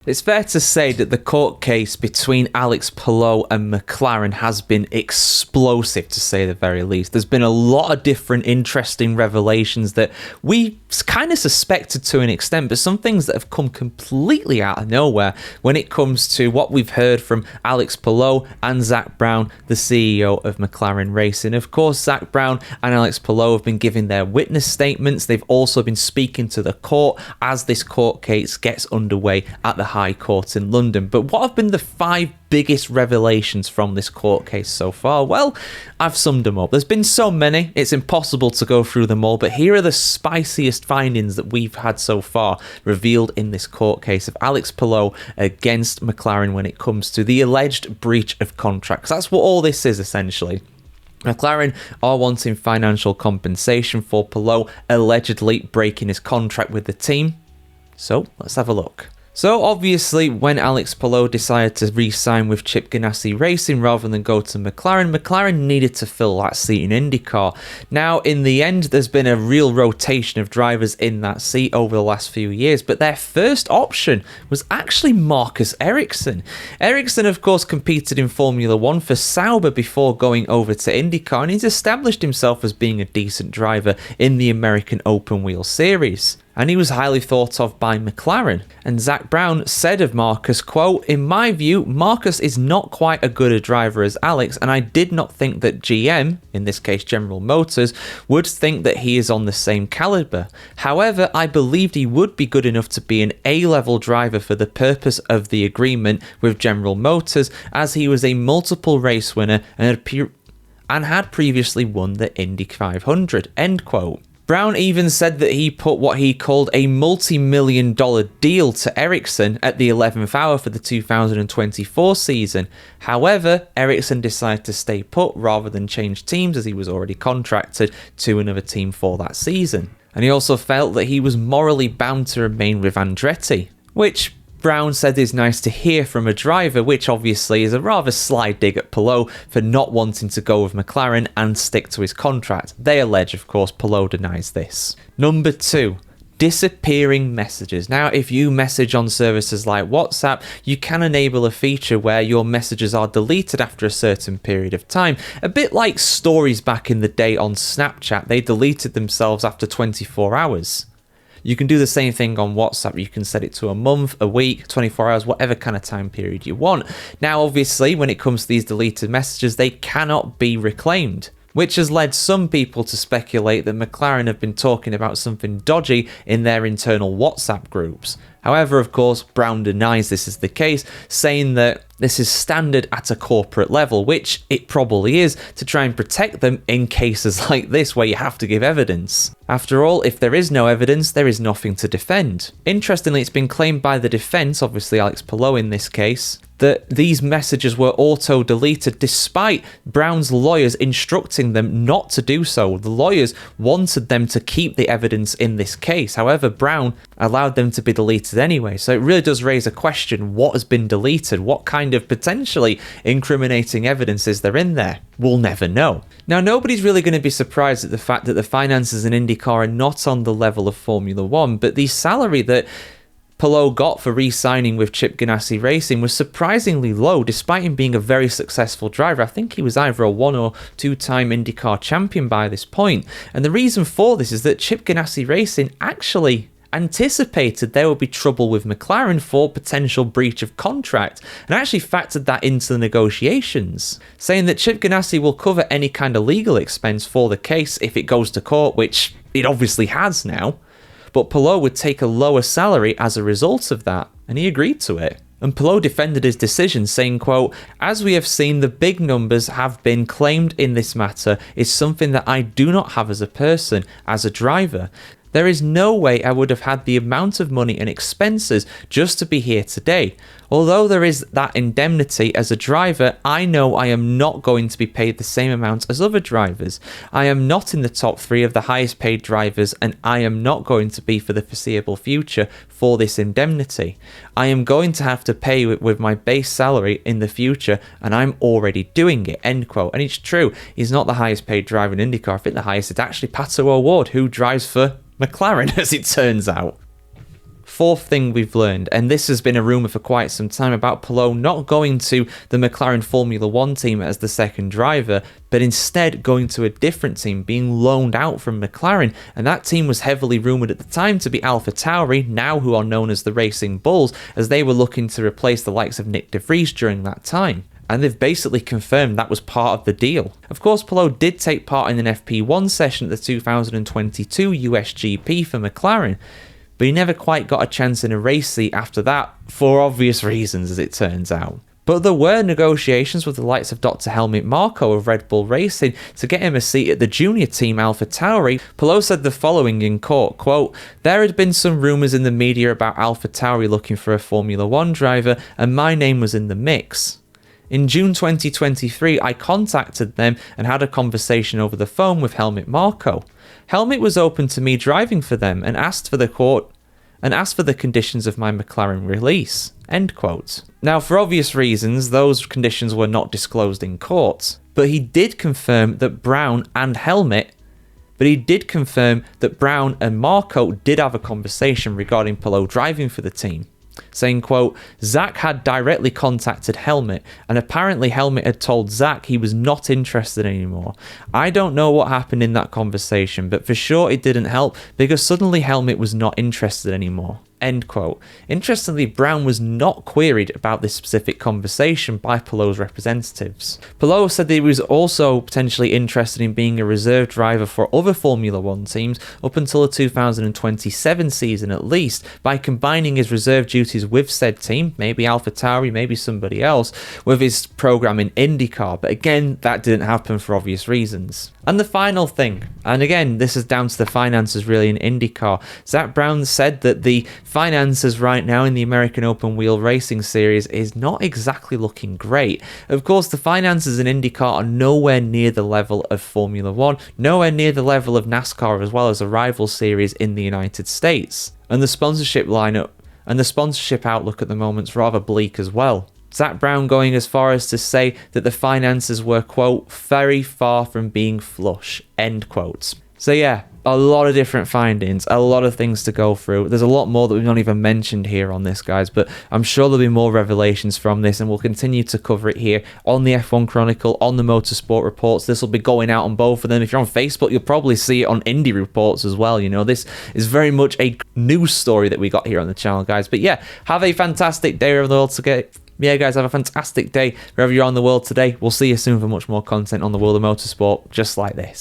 It's fair to say that the court case between Alex Palou and McLaren has been explosive, to say the very least. There's been a lot of different interesting revelations that we kind of suspected to an extent, but some things that have come completely out of nowhere when it comes to what we've heard from Alex Palou and Zak Brown, the CEO of McLaren Racing. Of course, Zak Brown and Alex Palou have been giving their witness statements. They've also been speaking to the court as this court case gets underway at the High Court in London. But what have been the 5 biggest revelations from this court case so far? Well, I've summed them up. There's been so many, it's impossible to go through them all, but here are the spiciest findings that we've had so far revealed in this court case of Alex Palou against McLaren when it comes to the alleged breach of contracts. That's what all this is, essentially. McLaren are wanting financial compensation for Palou allegedly breaking his contract with the team. So, let's have a look. So obviously, when Alex Palou decided to re-sign with Chip Ganassi Racing rather than go to McLaren, McLaren needed to fill that seat in IndyCar. Now, in the end, there's been a real rotation of drivers in that seat over the last few years, but their first option was actually Marcus Ericsson. Ericsson, of course, competed in Formula 1 for Sauber before going over to IndyCar, and he's established himself as being a decent driver in the American Open Wheel Series. And he was highly thought of by McLaren. And Zak Brown said of Marcus, quote, "In my view, Marcus is not quite as good a driver as Alex, and I did not think that GM, in this case General Motors, would think that he is on the same caliber. However, I believed he would be good enough to be an A-level driver for the purpose of the agreement with General Motors, as he was a multiple race winner and had previously won the Indy 500, end quote. Brown even said that he put what he called a multi-million-dollar deal to Ericsson at the 11th hour for the 2024 season. However, Ericsson decided to stay put rather than change teams as he was already contracted to another team for that season. And he also felt that he was morally bound to remain with Andretti, which Brown said is nice to hear from a driver, which obviously is a rather sly dig at Palou for not wanting to go with McLaren and stick to his contract. They allege, of course, Palou denies this. Number 2. Disappearing messages. Now, if you message on services like WhatsApp, you can enable a feature where your messages are deleted after a certain period of time. A bit like stories back in the day on Snapchat, they deleted themselves after 24 hours. You can do the same thing on WhatsApp. You can set it to a month, a week, 24 hours, whatever kind of time period you want. Now, obviously, when it comes to these deleted messages, they cannot be reclaimed, which has led some people to speculate that McLaren have been talking about something dodgy in their internal WhatsApp groups. However, of course, Brown denies this is the case, saying that this is standard at a corporate level, which it probably is, to try and protect them in cases like this where you have to give evidence. After all, if there is no evidence, there is nothing to defend. Interestingly, it's been claimed by the defence, obviously Alex Palou in this case, that these messages were auto-deleted despite Brown's lawyers instructing them not to do so. The lawyers wanted them to keep the evidence in this case. However, Brown allowed them to be deleted anyway. So it really does raise a question: what has been deleted? What kind of potentially incriminating evidence is there in there? We'll never know. Now, nobody's really going to be surprised at the fact that the finances in IndyCar are not on the level of Formula 1, but the salary that Palou got for re-signing with Chip Ganassi Racing was surprisingly low, despite him being a very successful driver. I think he was either a 1 or 2-time IndyCar champion by this point. And the reason for this is that Chip Ganassi Racing actually anticipated there would be trouble with McLaren for potential breach of contract, and actually factored that into the negotiations, saying that Chip Ganassi will cover any kind of legal expense for the case if it goes to court, which it obviously has now. But Palou would take a lower salary as a result of that, and he agreed to it. And Palou defended his decision, saying, quote, "As we have seen, the big numbers have been claimed in this matter is something that I do not have as a person, as a driver. There is no way I would have had the amount of money and expenses just to be here today. Although there is that indemnity as a driver, I know I am not going to be paid the same amount as other drivers. I am not in the top 3 of the highest paid drivers, and I am not going to be for the foreseeable future for this indemnity. I am going to have to pay with my base salary in the future, and I'm already doing it," end quote. And it's true, he's not the highest paid driver in IndyCar. I think the highest is actually Pato O'Ward, who drives for McLaren, as it turns out. Fourth thing we've learned, and this has been a rumour for quite some time, about Palou not going to the McLaren Formula 1 team as the second driver, but instead going to a different team, being loaned out from McLaren, and that team was heavily rumoured at the time to be AlphaTauri, now who are known as the Racing Bulls, as they were looking to replace the likes of Nick de Vries during that time. And they've basically confirmed that was part of the deal. Of course, Palou did take part in an FP1 session at the 2022 USGP for McLaren, but he never quite got a chance in a race seat after that, for obvious reasons, as it turns out. But there were negotiations with the likes of Dr. Helmut Marko of Red Bull Racing to get him a seat at the junior team AlphaTauri. Palou said the following in court, quote, "There had been some rumours in the media about AlphaTauri looking for a Formula 1 driver, and my name was in the mix. In June 2023, I contacted them and had a conversation over the phone with Helmut Marko. Helmut was open to me driving for them and asked for the conditions of my McLaren release." End quote. Now, for obvious reasons, those conditions were not disclosed in court, but he did confirm that Brown and Marko did have a conversation regarding Palou driving for the team, saying, quote, "Zach had directly contacted Helmut, and apparently Helmut had told Zach he was not interested anymore. I don't know what happened in that conversation, but for sure it didn't help because suddenly Helmut was not interested anymore." End quote. Interestingly, Brown was not queried about this specific conversation by Palou's representatives. Palou said that he was also potentially interested in being a reserve driver for other Formula 1 teams up until the 2027 season at least, by combining his reserve duties with said team, maybe AlphaTauri, maybe somebody else, with his program in IndyCar. But again, that didn't happen for obvious reasons. And the final thing, and again, this is down to the finances really in IndyCar. Zach Brown said that the finances right now in the American Open Wheel Racing Series is not exactly looking great. Of course, the finances in IndyCar are nowhere near the level of Formula 1, nowhere near the level of NASCAR, as well as a rival series in the United States. And the sponsorship lineup and the sponsorship outlook at the moment is rather bleak as well. Zach Brown going as far as to say that the finances were, quote, "very far from being flush," end quote. So yeah, a lot of different findings, a lot of things to go through. There's a lot more that we've not even mentioned here on this, guys, but I'm sure there'll be more revelations from this, and we'll continue to cover it here on the F1 Chronicle, on the Motorsport Reports. This will be going out on both of them. If you're on Facebook, you'll probably see it on Indy Reports as well. You know, this is very much a news story that we got here on the channel, guys. But yeah, have a fantastic day wherever the world today. Yeah, guys, have a fantastic day wherever you're on the world today. We'll see you soon for much more content on the world of motorsport, just like this.